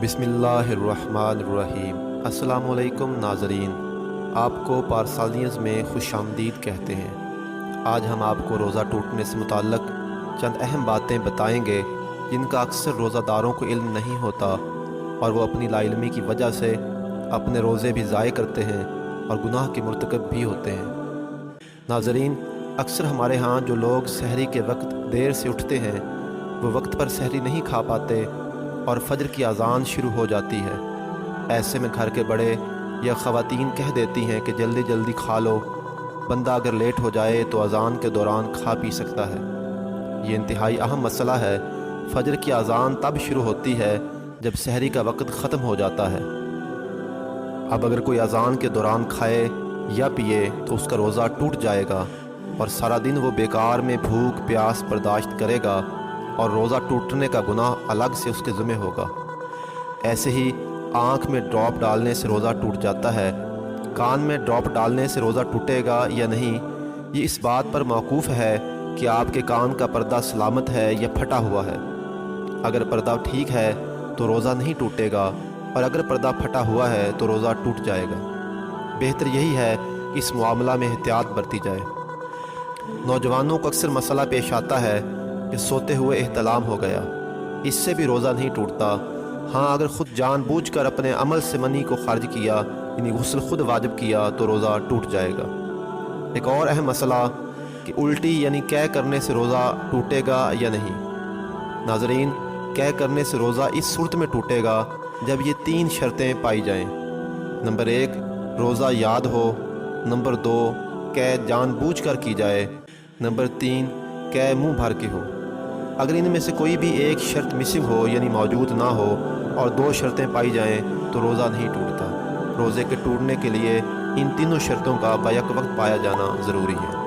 बिस्मिल्लाहिर्रहमानिर्रहीम। अस्सलाम वालेकुम नाज़रीन, आपको पारसालियंस में खुश आमदीद कहते हैं। आज हम आपको रोज़ा टूटने से मुताल्लिक़ चंद अहम बातें बताएंगे जिनका अक्सर रोज़ादारों को इल्म नहीं होता और वो अपनी लाइल्मी की वजह से अपने रोज़े भी ज़ाय करते हैं और गुनाह के मुर्तकब भी होते हैं। नाज़रीन, अक्सर हमारे यहाँ जो लोग सहरी के वक्त देर से उठते हैं वो वक्त पर सहरी नहीं खा पाते और फजर की अज़ान शुरू हो जाती है। ऐसे में घर के बड़े या ख़वातीन कह देती हैं कि जल्दी जल्दी खा लो, बंदा अगर लेट हो जाए तो अज़ान के दौरान खा पी सकता है। ये इंतहाई अहम मसला है। फजर की अज़ान तब शुरू होती है जब सहरी का वक्त ख़त्म हो जाता है। अब अगर कोई अज़ान के दौरान खाए या पिए तो उसका रोज़ा टूट जाएगा और सारा दिन वो बेकार में भूख प्यास बर्दाश्त करेगा और रोज़ा टूटने का गुनाह अलग से उसके ज़िम्मे होगा। ऐसे ही आँख में ड्रॉप डालने से रोज़ा टूट जाता है। कान में ड्रॉप डालने से रोज़ा टूटेगा या नहीं, ये इस बात पर मौकूफ़ है कि आपके कान का पर्दा सलामत है या फटा हुआ है। अगर पर्दा ठीक है तो रोज़ा नहीं टूटेगा और अगर पर्दा फटा हुआ है तो रोज़ा टूट जाएगा। बेहतर यही है कि इस मामला में एहतियात बरती जाए। नौजवानों को अक्सर मसला पेश आता है कि सोते हुए एहतलाम हो गया, इससे भी रोज़ा नहीं टूटता। हाँ, अगर ख़ुद जानबूझकर अपने अमल से मनी को खारिज किया यानी गुस्ल खुद वाजिब किया तो रोज़ा टूट जाएगा। एक और अहम मसला कि उल्टी यानी कै करने से रोज़ा टूटेगा या नहीं। नाज़रीन, कै करने से रोज़ा इस सूरत में टूटेगा जब ये 3 शर्तें पाई जाएं। नंबर 1, रोज़ा याद हो। नंबर 2, कै जानबूझकर की जाए। नंबर 3, कै मुँह भर के हो। अगर इनमें से कोई भी एक शर्त मिसिंग हो यानी मौजूद ना हो और 2 शर्तें पाई जाएं तो रोज़ा नहीं टूटता। रोज़े के टूटने के लिए इन तीनों शर्तों का बैक वक्त पाया जाना ज़रूरी है।